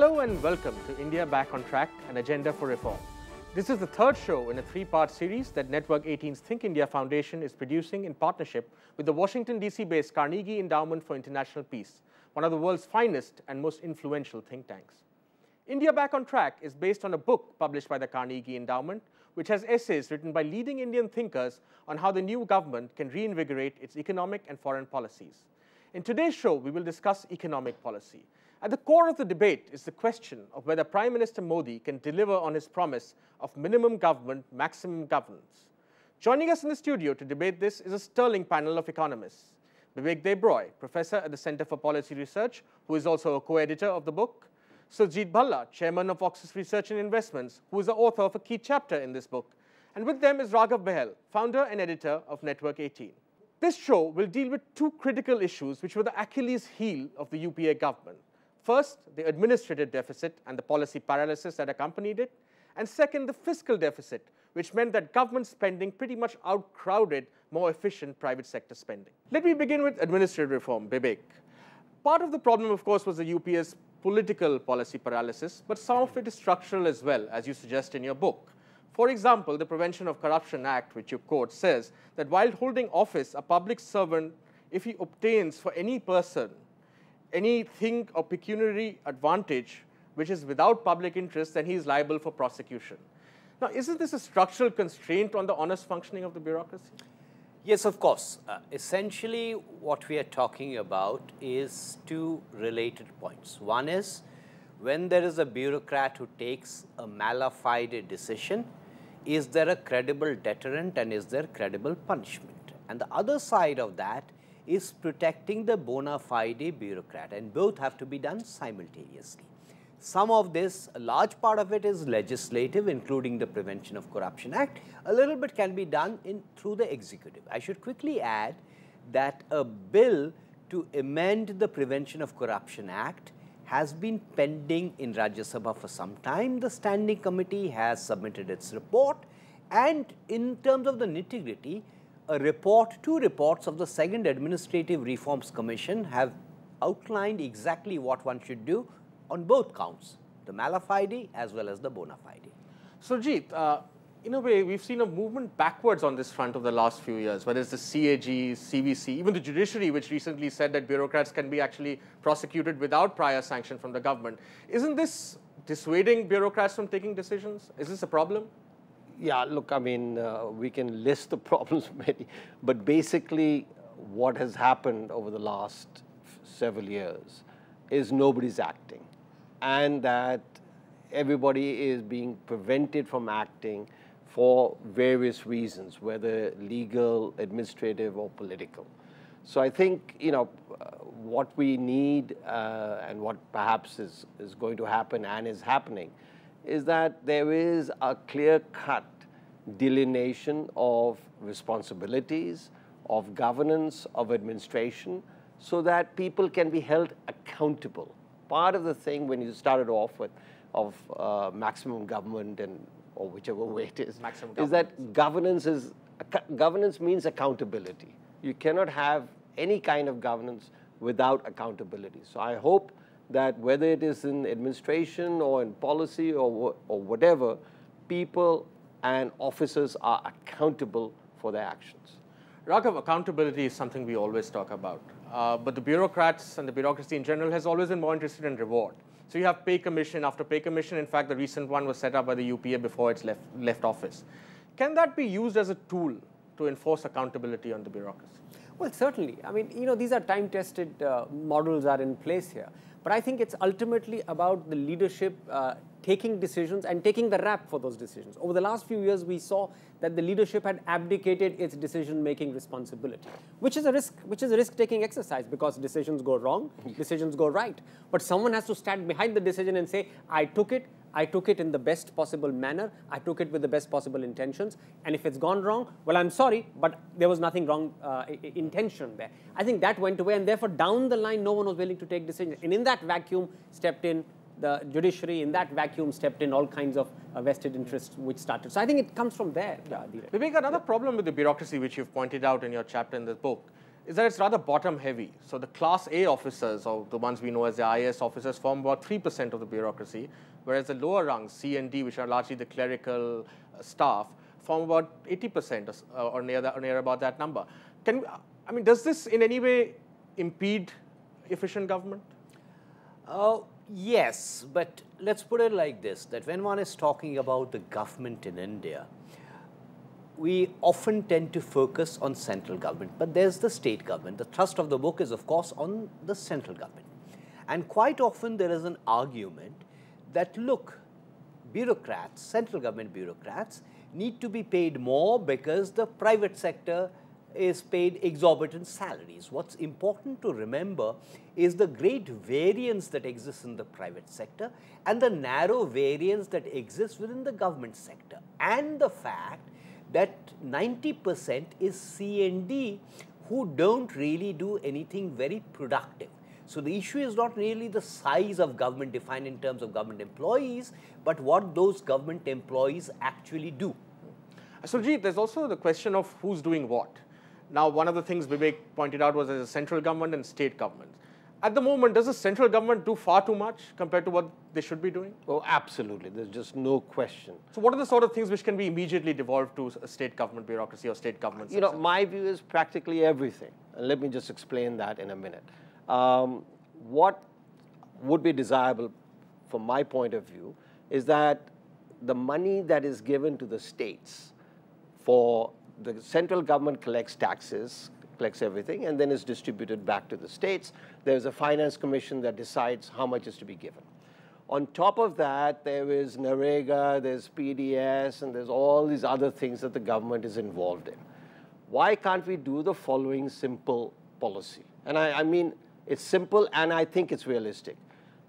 Hello and welcome to India Back on Track, an agenda for reform. This is the third show in a three-part series that Network 18's Think India Foundation is producing in partnership with the Washington, D.C.-based Carnegie Endowment for International Peace, one of the world's finest and most influential think tanks. India Back on Track is based on a book published by the Carnegie Endowment, which has essays written by leading Indian thinkers on how the new government can reinvigorate its economic and foreign policies. In today's show, we will discuss economic policy. At the core of the debate is the question of whether Prime Minister Modi can deliver on his promise of minimum government, maximum governance. Joining us in the studio to debate this is a sterling panel of economists. Vivek Debroy, professor at the Center for Policy Research, who is also a co-editor of the book. Surjit Bhalla, chairman of Oxis Research and Investments, who is the author of a key chapter in this book. And with them is Raghav Behel, founder and editor of Network 18. This show will deal with two critical issues which were the Achilles heel of the UPA government. First, the administrative deficit and the policy paralysis that accompanied it. And second, the fiscal deficit, which meant that government spending pretty much outcrowded more efficient private sector spending. Let me begin with administrative reform, Vivek. Part of the problem, of course, was the UPA's political policy paralysis, but some of it is structural as well, as you suggest in your book. For example, the Prevention of Corruption Act, which you quote, says that while holding office, a public servant, if he obtains for any person anything or pecuniary advantage which is without public interest, then he is liable for prosecution. Now, isn't this a structural constraint on the honest functioning of the bureaucracy? Yes, of course. Essentially, what we are talking about is two related points. One is when there is a bureaucrat who takes a mala fide decision, is there a credible deterrent and is there credible punishment? And the other side of that is protecting the bona fide bureaucrat, and both have to be done simultaneously. Some of this, a large part of it is legislative, including the Prevention of Corruption Act. A little bit can be done through the executive. I should quickly add that a bill to amend the Prevention of Corruption Act has been pending in Rajya Sabha for some time. The Standing Committee has submitted its report, and in terms of the nitty-gritty, two reports of the Second Administrative Reforms Commission have outlined exactly what one should do on both counts, the mala fide as well as the bona fide. Surjit, in a way, we've seen a movement backwards on this front over the last few years, whether it's the CAG, CVC, even the judiciary, which recently said that bureaucrats can be actually prosecuted without prior sanction from the government. Isn't this dissuading bureaucrats from taking decisions? Is this a problem? Yeah, look, I mean, we can list the problems many, but basically what has happened over the last several years is nobody's acting, and that everybody is being prevented from acting for various reasons, whether legal, administrative, or political. So I think, what we need and what perhaps is going to happen and is happening is that there is a clear-cut delineation of responsibilities, of governance, of administration, so that people can be held accountable. Part of the thing when you started off with maximum government or whichever way it is that governance means accountability. You cannot have any kind of governance without accountability. So I hope that whether it is in administration or in policy or whatever, people and officers are accountable for their actions. Raghav, accountability is something we always talk about. But the bureaucrats and the bureaucracy in general has always been more interested in reward. So you have pay commission after pay commission. In fact, the recent one was set up by the UPA before it's left office. Can that be used as a tool to enforce accountability on the bureaucracy? Well, certainly. I mean, these are time-tested models are in place here. But I think it's ultimately about the leadership taking decisions and taking the rap for those decisions. Over the last few years, we saw that the leadership had abdicated its decision-making responsibility, which is a risk-taking exercise because decisions go wrong, decisions go right. But someone has to stand behind the decision and say, I took it in the best possible manner, I took it with the best possible intentions, and if it's gone wrong, well, I'm sorry, but there was nothing wrong intention there. I think that went away, and therefore down the line, no one was willing to take decisions. And in that vacuum stepped in the judiciary, in that vacuum stepped in all kinds of vested interests which started. So I think it comes from there. Vivek, another problem with the bureaucracy which you've pointed out in your chapter in this book is that it's rather bottom heavy. So the class A officers, or the ones we know as the IAS officers, form about 3% of the bureaucracy, whereas the lower rungs, C and D, which are largely the clerical staff, form about 80% or near about that number. I mean, does this in any way impede efficient government? Yes, but let's put it like this, that when one is talking about the government in India, we often tend to focus on central government, but there's the state government. The thrust of the book is, of course, on the central government. And quite often there is an argument that, look, bureaucrats, central government bureaucrats, need to be paid more because the private sector is paid exorbitant salaries. What's important to remember is the great variance that exists in the private sector and the narrow variance that exists within the government sector, and the fact that 90% is C and D who don't really do anything very productive. So the issue is not really the size of government defined in terms of government employees, but what those government employees actually do. Surjit, there's also the question of who's doing what. Now, one of the things Vivek pointed out was there's a central government and state government. At the moment, does the central government do far too much compared to what they should be doing? Oh, absolutely. There's just no question. So what are the sort of things which can be immediately devolved to a state government bureaucracy or state governments? You know, my view is practically everything. And let me just explain that in a minute. What would be desirable from my point of view is that the money that is given to the states for the central government collects taxes, collects everything, and then is distributed back to the states. There's a finance commission that decides how much is to be given. On top of that, there is NREGA, there's PDS, and there's all these other things that the government is involved in. Why can't we do the following simple policy? And I mean, it's simple and I think it's realistic.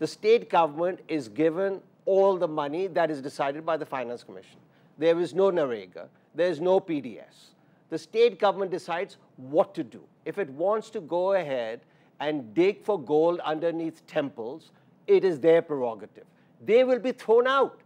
The state government is given all the money that is decided by the finance commission. There is no NREGA, there is no PDS. The state government decides what to do. If it wants to go ahead and dig for gold underneath temples, it is their prerogative. They will be thrown out.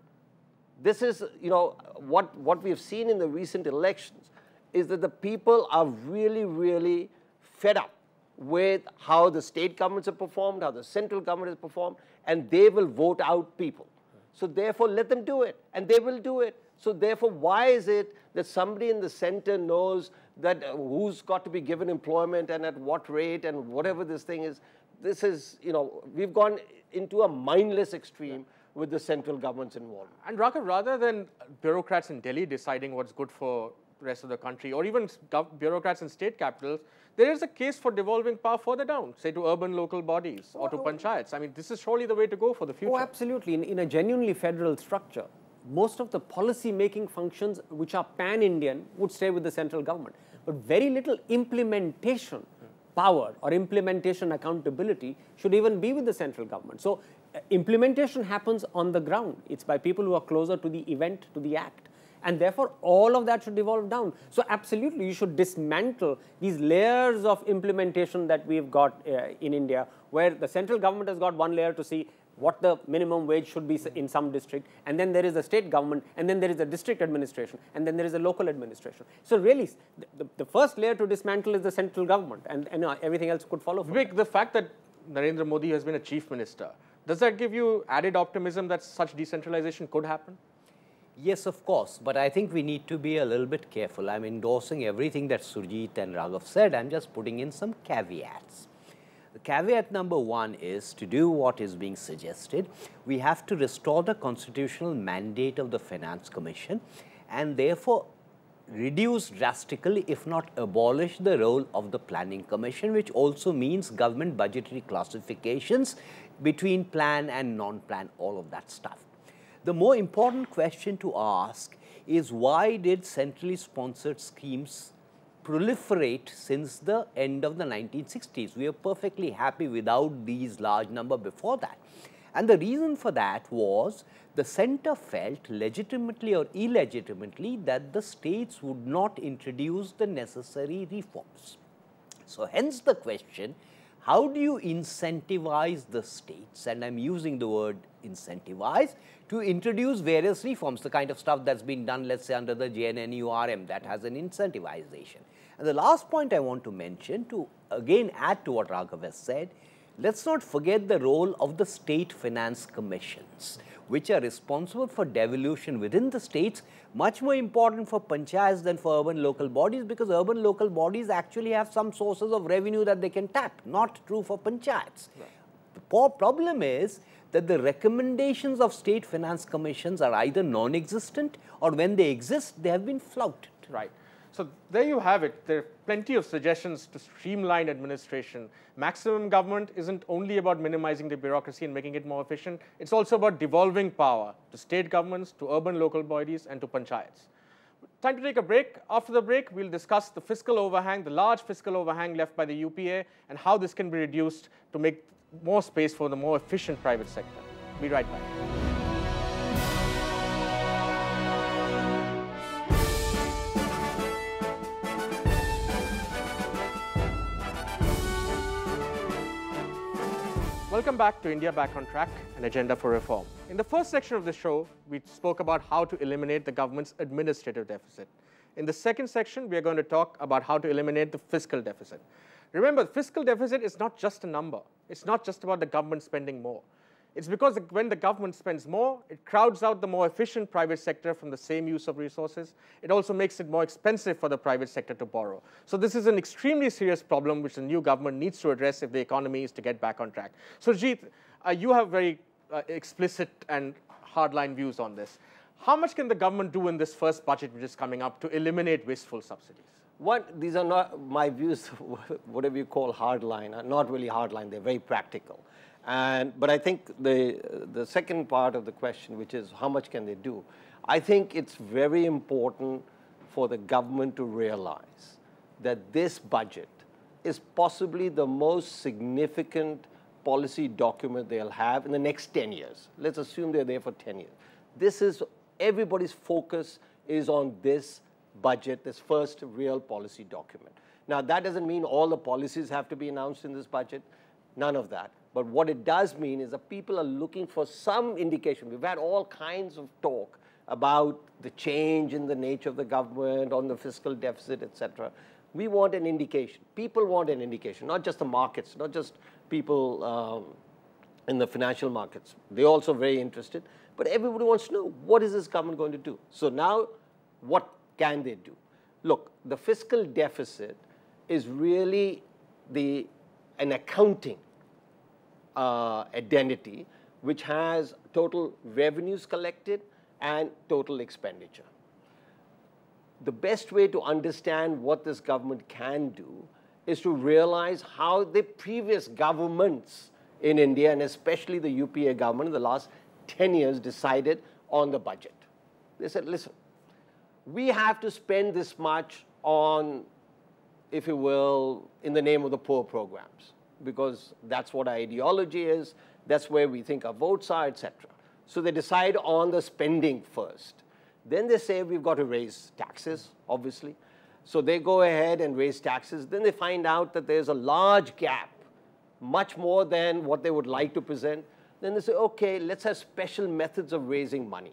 This is, you know, what we have seen in the recent elections is that the people are really, really fed up with how the state governments have performed, how the central government has performed, and they will vote out people. So therefore, let them do it, and they will do it. So therefore, why is it that somebody in the center knows that who's got to be given employment and at what rate and whatever this thing is? This is, you know, we've gone into a mindless extreme with the central government's involvement. And Raghav, rather than bureaucrats in Delhi deciding what's good for the rest of the country, or even bureaucrats in state capitals, there is a case for devolving power further down, say to urban local bodies or to panchayats. I mean, this is surely the way to go for the future. Oh, absolutely. In a genuinely federal structure, most of the policy-making functions which are pan-Indian would stay with the central government. But very little implementation power or implementation accountability should even be with the central government. So implementation happens on the ground. It's by people who are closer to the event, to the act. And therefore, all of that should devolve down. So absolutely, you should dismantle these layers of implementation that we've got in India, where the central government has got one layer to see what the minimum wage should be in some district, and then there is a state government, and then there is a district administration, and then there is a local administration. So really, the first layer to dismantle is the central government, and everything else could follow. Vivek, the fact that Narendra Modi has been a chief minister, does that give you added optimism that such decentralization could happen? Yes, of course, but I think we need to be a little bit careful. I'm endorsing everything that Surjit and Raghav said. I'm just putting in some caveats. The caveat number one is, to do what is being suggested, we have to restore the constitutional mandate of the Finance Commission and therefore reduce drastically, if not abolish, the role of the Planning Commission, which also means government budgetary classifications between plan and non-plan, all of that stuff. The more important question to ask is, why did centrally sponsored schemes proliferate since the end of the 1960s? We were perfectly happy without these large number before that. And the reason for that was the center felt, legitimately or illegitimately, that the states would not introduce the necessary reforms. So hence the question, how do you incentivize the states, and I'm using the word incentivize to introduce various reforms, the kind of stuff that's been done, let's say, under the JNNURM that has an incentivization. And the last point I want to mention, to again add to what Raghav has said, let's not forget the role of the state finance commissions, which are responsible for devolution within the states, much more important for panchayats than for urban local bodies, because urban local bodies actually have some sources of revenue that they can tap, not true for panchayats. Right. The problem is that the recommendations of state finance commissions are either non-existent, or when they exist, they have been flouted. Right. So there you have it. There are plenty of suggestions to streamline administration. Maximum government isn't only about minimizing the bureaucracy and making it more efficient. It's also about devolving power to state governments, to urban local bodies, and to panchayats. Time to take a break. After the break, we'll discuss the fiscal overhang, the large fiscal overhang left by the UPA, and how this can be reduced to make more space for the more efficient private sector. Be right back. Welcome back to India Back on Track, an agenda for reform. In the first section of the show, we spoke about how to eliminate the government's administrative deficit. In the second section, we are going to talk about how to eliminate the fiscal deficit. Remember, the fiscal deficit is not just a number. It's not just about the government spending more. It's because when the government spends more, it crowds out the more efficient private sector from the same use of resources. It also makes it more expensive for the private sector to borrow. So this is an extremely serious problem which the new government needs to address if the economy is to get back on track. So Jeet, you have very explicit and hardline views on this. How much can the government do in this first budget which is coming up to eliminate wasteful subsidies? One, these are not my views, whatever you call hardline, are not really hardline, they're very practical. But I think the second part of the question, which is how much can they do, I think it's very important for the government to realize that this budget is possibly the most significant policy document they'll have in the next 10 years. Let's assume they're there for 10 years. This is, everybody's focus is on this budget, this first real policy document. Now, that doesn't mean all the policies have to be announced in this budget, none of that. But what it does mean is that people are looking for some indication. We've had all kinds of talk about the change in the nature of the government, on the fiscal deficit, etc. We want an indication. People want an indication, not just the markets, not just people in the financial markets. They're also very interested. But everybody wants to know, what is this government going to do? So now, what can they do? Look, the fiscal deficit is really an accounting identity which has total revenues collected and total expenditure. The best way to understand what this government can do is to realize how the previous governments in India, and especially the UPA government in the last 10 years, decided on the budget. They said, listen, we have to spend this much on, if you will, in the name of the poor programs, because that's what our ideology is, that's where we think our votes are, etc. So they decide on the spending first. Then they say we've got to raise taxes, obviously. So they go ahead and raise taxes. Then they find out that there's a large gap, much more than what they would like to present. Then they say, okay, let's have special methods of raising money,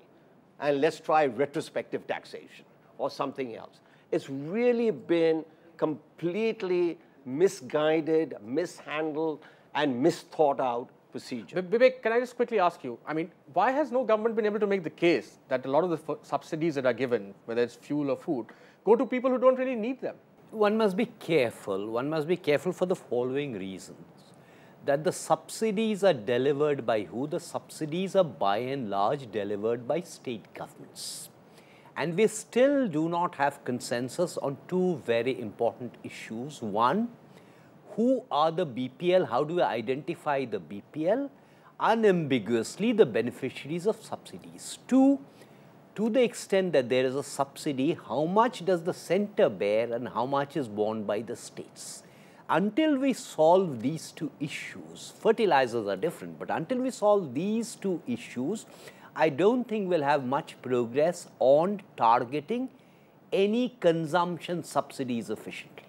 and let's try retrospective taxation or something else. It's really been completely misguided, mishandled, and misthought out procedure. Vivek, can I just quickly ask you, I mean, why has no government been able to make the case that a lot of the subsidies that are given, whether it's fuel or food, go to people who don't really need them? One must be careful. One must be careful for the following reasons. That the subsidies are delivered by who? The subsidies are by and large delivered by state governments. And we still do not have consensus on two very important issues. One, who are the BPL? How do we identify the BPL? Unambiguously, the beneficiaries of subsidies. Two, to the extent that there is a subsidy, how much does the center bear and how much is borne by the states? Until we solve these two issues, fertilizers are different, but until we solve these two issues, I don't think we'll have much progress on targeting any consumption subsidies efficiently.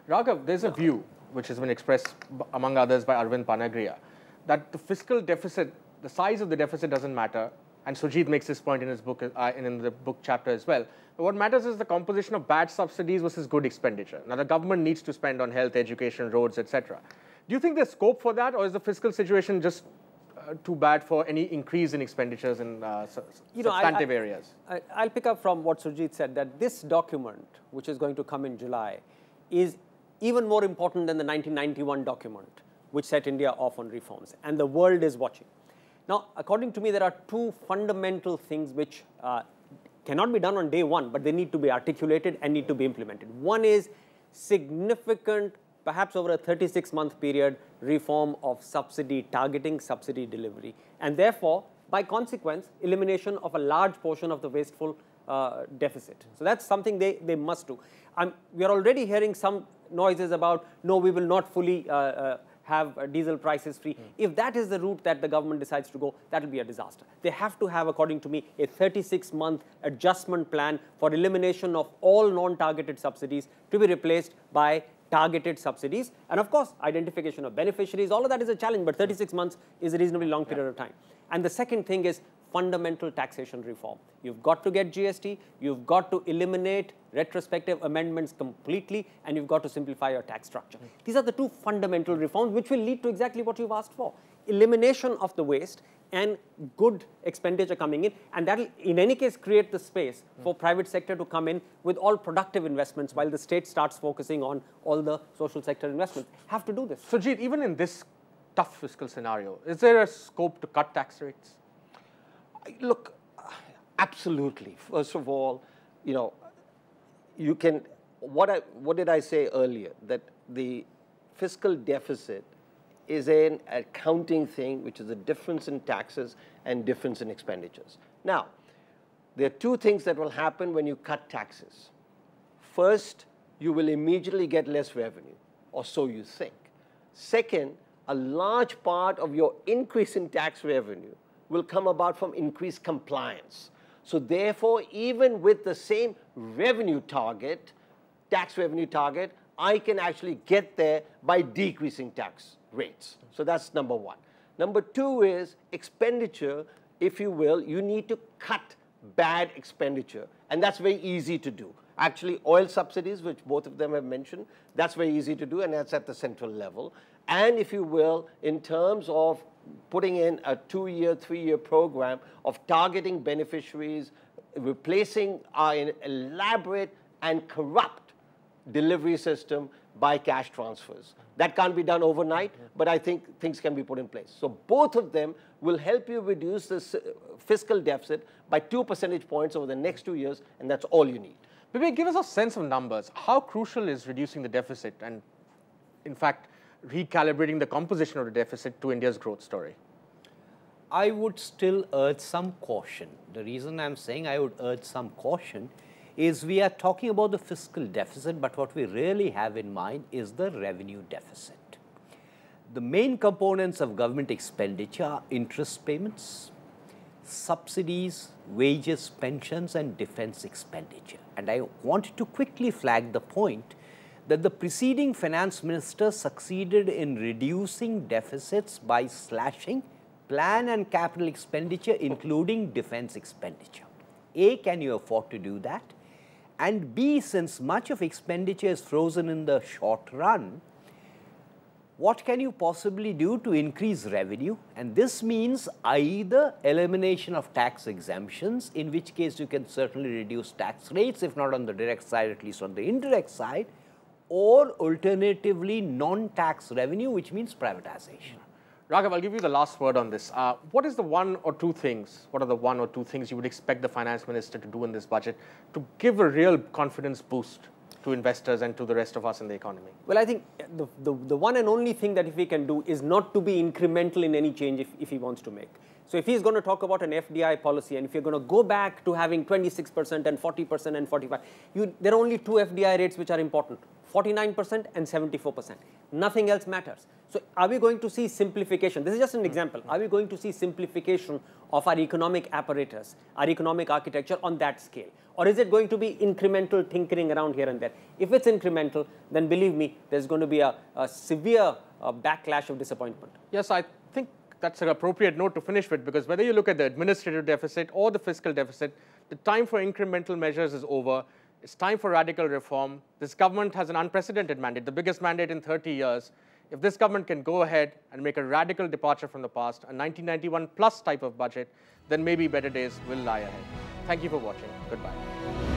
Raghav, there's a view which has been expressed, among others, by Arvind Panagria, that the fiscal deficit the size of the deficit doesn't matter, and Sujit makes this point in his book, in the book chapter as well. But what matters is the composition of bad subsidies versus good expenditure. Now, the government needs to spend on health, education, roads, etc. Do you think there's scope for that, or is the fiscal situation just too bad for any increase in expenditures in substantive areas? I'll pick up from what Sujit said, that this document, which is going to come in July, is even more important than the 1991 document, which set India off on reforms, and the world is watching. Now, according to me, there are two fundamental things which cannot be done on day one, but they need to be articulated and need to be implemented. One is significant, perhaps over a 36-month period, reform of subsidy targeting, subsidy delivery, and therefore, by consequence, elimination of a large portion of the wasteful deficit. So that's something they must do. We are already hearing some noises about, no, we will not fully have diesel prices free. If that is the route that the government decides to go, that will be a disaster. They have to have, according to me, a 36-month adjustment plan for elimination of all non-targeted subsidies to be replaced by targeted subsidies. And of course, identification of beneficiaries, all of that is a challenge, but 36 months is a reasonably long period of time. And the second thing is fundamental taxation reform. You've got to get GST, you've got to eliminate retrospective amendments completely, and you've got to simplify your tax structure. These are the two fundamental reforms which will lead to exactly what you've asked for. Elimination of the waste and good expenditure coming in, and that will in any case create the space for private sector to come in with all productive investments while the state starts focusing on all the social sector investments. Have to do this. Sujit, even in this tough fiscal scenario, is there a scope to cut tax rates? Look, absolutely. First of all, you can, what did I say earlier? That the fiscal deficit is an accounting thing, which is a difference in taxes and difference in expenditures. Now, there are two things that will happen when you cut taxes. First, you will immediately get less revenue, or so you think. Second, a large part of your increase in tax revenue will come about from increased compliance. So therefore, even with the same revenue target, tax revenue target, I can actually get there by decreasing tax rates. So that's number one. Number two is expenditure, if you will, you need to cut bad expenditure, and that's very easy to do. Actually, oil subsidies, which both of them have mentioned, that's very easy to do, and that's at the central level. And if you will, in terms of putting in a 2-year, 3-year program of targeting beneficiaries, replacing our elaborate and corrupt delivery system by cash transfers. That can't be done overnight, but I think things can be put in place. So both of them will help you reduce the fiscal deficit by 2 percentage points over the next 2 years, and that's all you need. Vivek, give us a sense of numbers. How crucial is reducing the deficit and, in fact, recalibrating the composition of the deficit to India's growth story? I would still urge some caution. The reason I'm saying I would urge some caution is we are talking about the fiscal deficit, but what we really have in mind is the revenue deficit. The main components of government expenditure are interest payments, subsidies, wages, pensions, and defense expenditure. And I wanted to quickly flag the point that the preceding finance minister succeeded in reducing deficits by slashing plan and capital expenditure, including defense expenditure. A, can you afford to do that? And B, since much of expenditure is frozen in the short run, what can you possibly do to increase revenue? And this means either elimination of tax exemptions, in which case you can certainly reduce tax rates, if not on the direct side, at least on the indirect side, or alternatively non-tax revenue, which means privatization. Raghav, I'll give you the last word on this. What are the one or two things you would expect the finance minister to do in this budget to give a real confidence boost to investors and to the rest of us in the economy? Well, I think the one and only thing that if he can do is not to be incremental in any change if he wants to make. So if he's going to talk about an FDI policy, and if you're going to go back to having 26% and 40% and 45%, there are only two FDI rates which are important, 49% and 74%. Nothing else matters. So are we going to see simplification? This is just an example. Are we going to see simplification of our economic apparatus, our economic architecture on that scale? Or is it going to be incremental tinkering around here and there? If it's incremental, then believe me, there's going to be a severe backlash of disappointment. Yes, I think that's an appropriate note to finish with, because whether you look at the administrative deficit or the fiscal deficit, the time for incremental measures is over. It's time for radical reform. This government has an unprecedented mandate, the biggest mandate in 30 years. If this government can go ahead and make a radical departure from the past, a 1991 plus type of budget, then maybe better days will lie ahead. Thank you for watching. Goodbye.